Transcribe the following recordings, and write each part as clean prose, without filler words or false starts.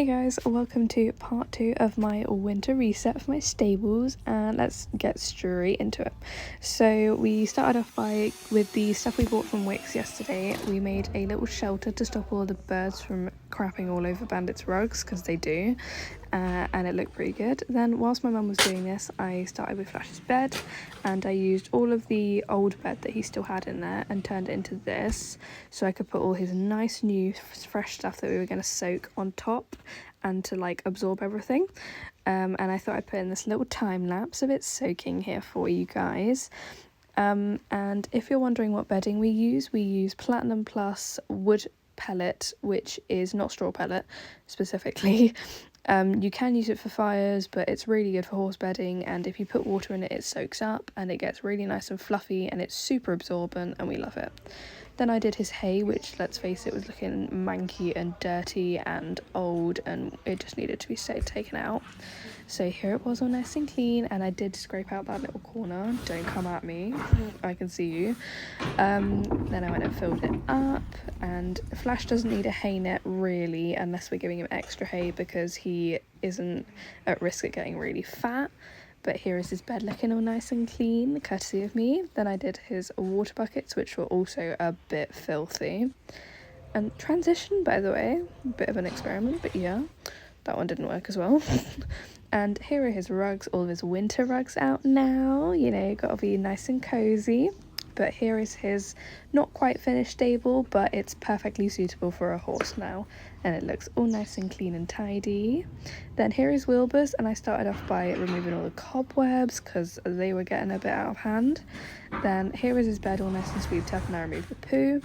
Hey guys, welcome to part 2 of my winter reset for my stables, and let's get straight into it. So we started off with the stuff we bought from Wix yesterday. We made a little shelter to stop all the birds from crapping all over Bandit's rugs, because they do, and it looked pretty good. Then whilst my mum was doing this, I started with Flash's bed, and I used all of the old bed that he still had in there and turned it into this, so I could put all his nice new fresh stuff that we were going to soak on top and to like absorb everything. And I thought I'd put in this little time lapse of it soaking here for you guys. And if you're wondering what bedding we use Platinum Plus wood pellet, which is not straw pellet specifically. You can use it for fires, but it's really good for horse bedding, and if you put water in it, it soaks up and it gets really nice and fluffy, and it's super absorbent, and we love it. Then I did his hay, which, let's face it, was looking manky and dirty and old, and it just needed to be taken out. So here it was, all nice and clean, and I did scrape out that little corner. Don't come at me, I can see you. Then I went and filled it up, and Flash doesn't need a hay net really, unless we're giving him extra hay, because he isn't at risk of getting really fat. But here is his bed looking all nice and clean, courtesy of me. Then I did his water buckets, which were also a bit filthy. And transition, by the way, a bit of an experiment, but yeah, that one didn't work as well. And here are his rugs, all of his winter rugs out now, you know, gotta be nice and cozy. But here is his not quite finished stable, but it's perfectly suitable for a horse now, and it looks all nice and clean and tidy. Then here is Wilbur's, and I started off by removing all the cobwebs because they were getting a bit out of hand. Then here is his bed all nice and swept up, and I removed the poo.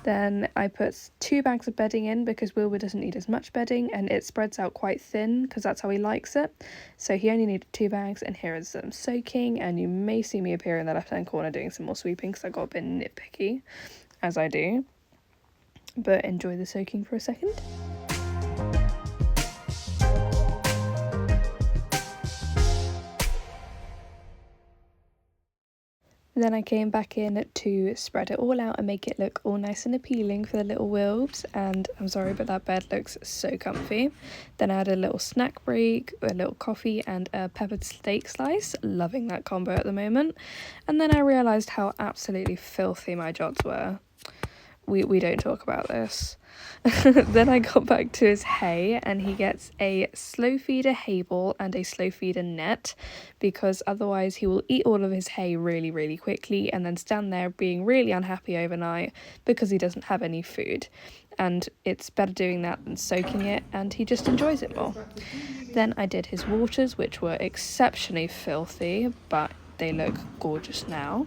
Then I put 2 bags of bedding in because Wilbur doesn't need as much bedding, and it spreads out quite thin because that's how he likes it. So he only needed 2 bags, and here is some soaking, and you may see me appear in the left hand corner doing some more sweeping because I got a bit nitpicky, as I do. But enjoy the soaking for a second. Then I came back in to spread it all out and make it look all nice and appealing for the little Wilbs, and I'm sorry, but that bed looks so comfy. Then I had a little snack break, a little coffee, and a peppered steak slice, loving that combo at the moment. And then I realised how absolutely filthy my jods were. We don't talk about this. Then I got back to his hay, and he gets a slow feeder hay ball and a slow feeder net, because otherwise he will eat all of his hay really, really quickly and then stand there being really unhappy overnight because he doesn't have any food. And it's better doing that than soaking it, and he just enjoys it more. Then I did his waters, which were exceptionally filthy, but they look gorgeous now.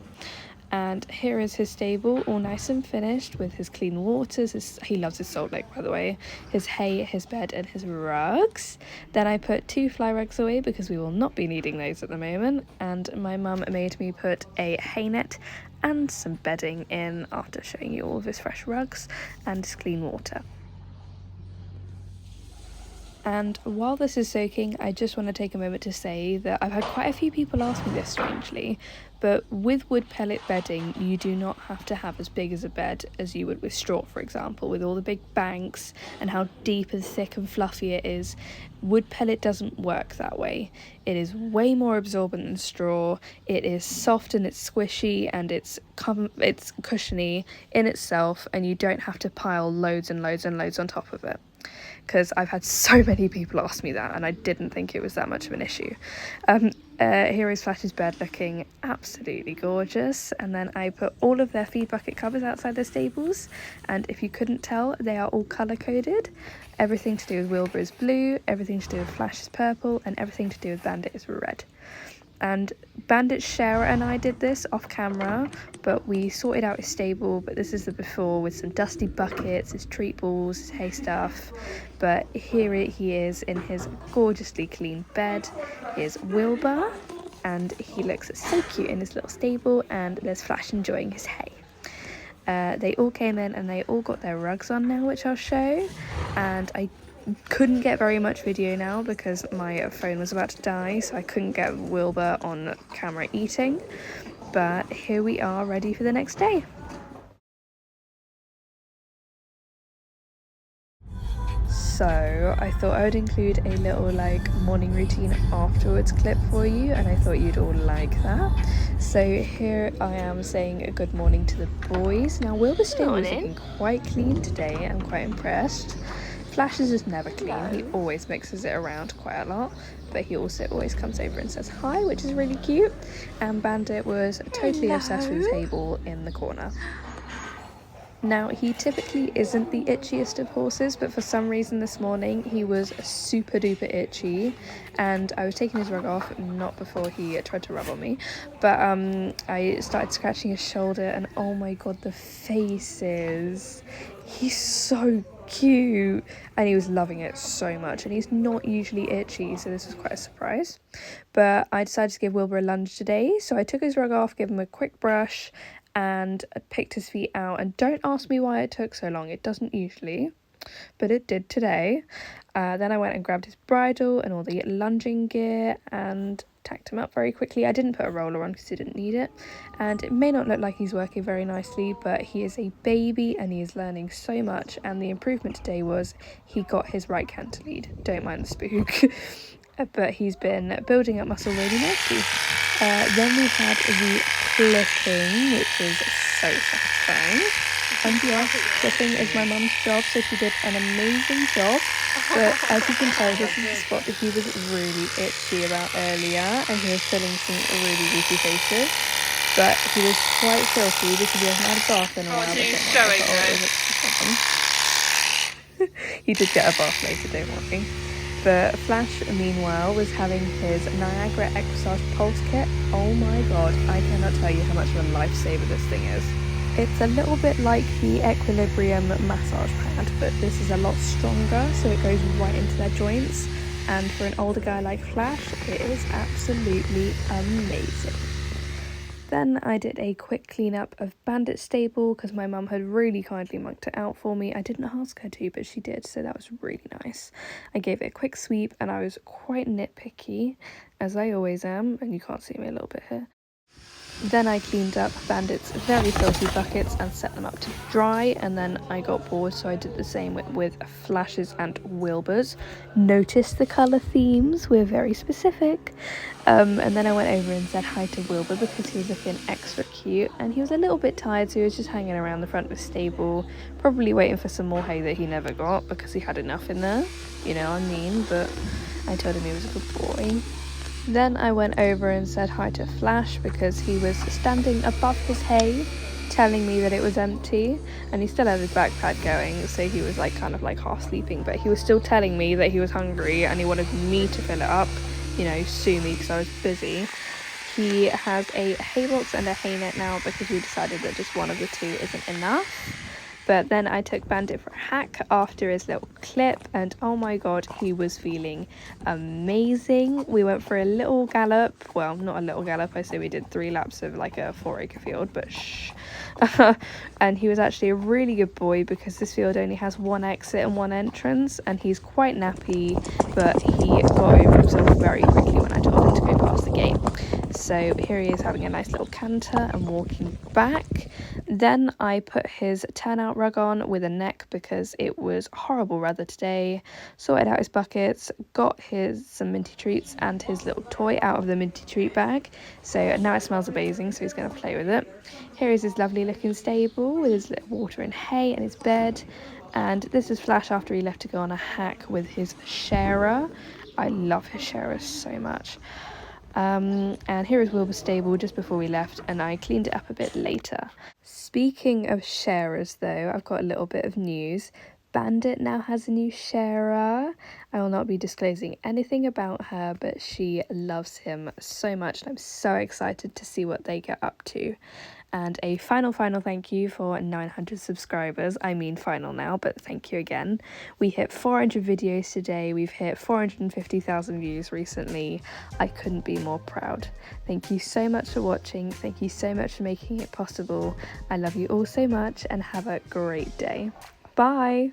And here is his stable, all nice and finished with his clean waters. He loves his salt lick, by the way. His hay, his bed, and his rugs. Then I put 2 fly rugs away because we will not be needing those at the moment. And my mum made me put a hay net and some bedding in after showing you all of his fresh rugs and his clean water. And while this is soaking, I just want to take a moment to say that I've had quite a few people ask me this, strangely, but with wood pellet bedding, you do not have to have as big as a bed as you would with straw, for example, with all the big banks and how deep and thick and fluffy it is. Wood pellet doesn't work that way. It is way more absorbent than straw. It is soft and it's squishy, and it's cushiony in itself, and you don't have to pile loads and loads and loads on top of it. Because I've had so many people ask me that, and I didn't think it was that much of an issue. Here is Flash's bed looking absolutely gorgeous, and then I put all of their feed bucket covers outside their stables, and if you couldn't tell, they are all colour coded. Everything to do with Wilbur is blue, everything to do with Flash is purple, and everything to do with Bandit is red. And Bandit's sharer and I did this off camera, but we sorted out his stable. But this is the before, with some dusty buckets, his treat balls, his hay stuff. But here he is in his gorgeously clean bed. Here's Wilbur, and he looks so cute in his little stable, and there's Flash enjoying his hay. They all came in and they all got their rugs on now, which I'll show. And I couldn't get very much video now because my phone was about to die, so I couldn't get Wilbur on camera eating. But here we are, ready for the next day. So I thought I would include a little like morning routine afterwards clip for you, and I thought you'd all like that. So here I am saying a good morning to the boys. Now Wilbur's stable is looking quite clean today. I'm quite impressed. Flash is just never clean. He always mixes it around quite a lot, but he also always comes over and says hi, which is really cute. And Bandit was totally obsessed with the table in the corner. Now, he typically isn't the itchiest of horses, but for some reason this morning he was super duper itchy, and I was taking his rug off, not before he tried to rub on me, but I started scratching his shoulder, and oh my god, the faces. He's so cute, and he was loving it so much, and he's not usually itchy, so this was quite a surprise. But I decided to give Wilbur a lunge today, so I took his rug off, gave him a quick brush, and picked his feet out. And don't ask me why it took so long, it doesn't usually, but it did today. Then I went and grabbed his bridle and all the lunging gear and tacked him up very quickly. I didn't put a roller on because he didn't need it, and it may not look like he's working very nicely, but he is a baby and he is learning so much. And the improvement today was he got his right canter lead. Don't mind the spook. But he's been building up muscle really nicely. Then we had the clipping, which is so satisfying. And yes, clipping is my mum's job, so she did an amazing job. But as you can tell, this is the spot that he was really itchy about earlier, and he was filling some really goofy faces. But he was quite filthy because he hasn't had a bath in a while. He did get a bath later, don't worry. But Flash, meanwhile, was having his Niagara Equisage Pulse Kit. Oh my god, I cannot tell you how much of a lifesaver this thing is. It's a little bit like the Equilibrium massage pad, but this is a lot stronger, so it goes right into their joints. And for an older guy like Flash, it is absolutely amazing. Then I did a quick clean-up of Bandit's stable because my mum had really kindly mucked it out for me. I didn't ask her to, but she did, so that was really nice. I gave it a quick sweep, and I was quite nitpicky, as I always am, and you can't see me a little bit here. Then I cleaned up Bandit's very filthy buckets and set them up to dry, and then I got bored, so I did the same with Flash's and Wilbur's. Notice the colour themes, we're very specific. And then I went over and said hi to Wilbur because he was looking extra cute, and he was a little bit tired, so he was just hanging around the front of the stable, probably waiting for some more hay that he never got because he had enough in there, you know what I mean, but I told him he was a good boy. Then I went over and said hi to Flash because he was standing above his hay telling me that it was empty, and he still had his backpack going, so he was like kind of like half sleeping, but he was still telling me that he was hungry and he wanted me to fill it up, you know, sue me because I was busy. He has a hay box and a hay net now because we decided that just one of the two isn't enough. But then I took Bandit for a hack after his little clip, and oh my god, he was feeling amazing. We went for a little gallop, well, not a little gallop, I say we did 3 laps of like a 4-acre field, but shh. And he was actually a really good boy because this field only has 1 exit and 1 entrance, and he's quite nappy, but he got over himself very quickly when I told him to go past the gate. So here he is having a nice little canter and walking back. Then I put his turnout rug on with a neck because it was horrible weather today. Sorted out his buckets, got some minty treats and his little toy out of the minty treat bag. So now it smells amazing, so he's going to play with it. Here is his lovely looking stable with his little water and hay and his bed. And this is Flash after he left to go on a hack with his sharer. I love his sharer so much. And here is Wilbur's stable just before we left, and I cleaned it up a bit later. Speaking of sharers though, I've got a little bit of news. Bandit now has a new sharer. I will not be disclosing anything about her, but she loves him so much, and I'm so excited to see what they get up to. And a final thank you for 900 subscribers. I mean final now, but thank you again. We hit 400 videos today. We've hit 450,000 views recently. I couldn't be more proud. Thank you so much for watching. Thank you so much for making it possible. I love you all so much, and have a great day. Bye!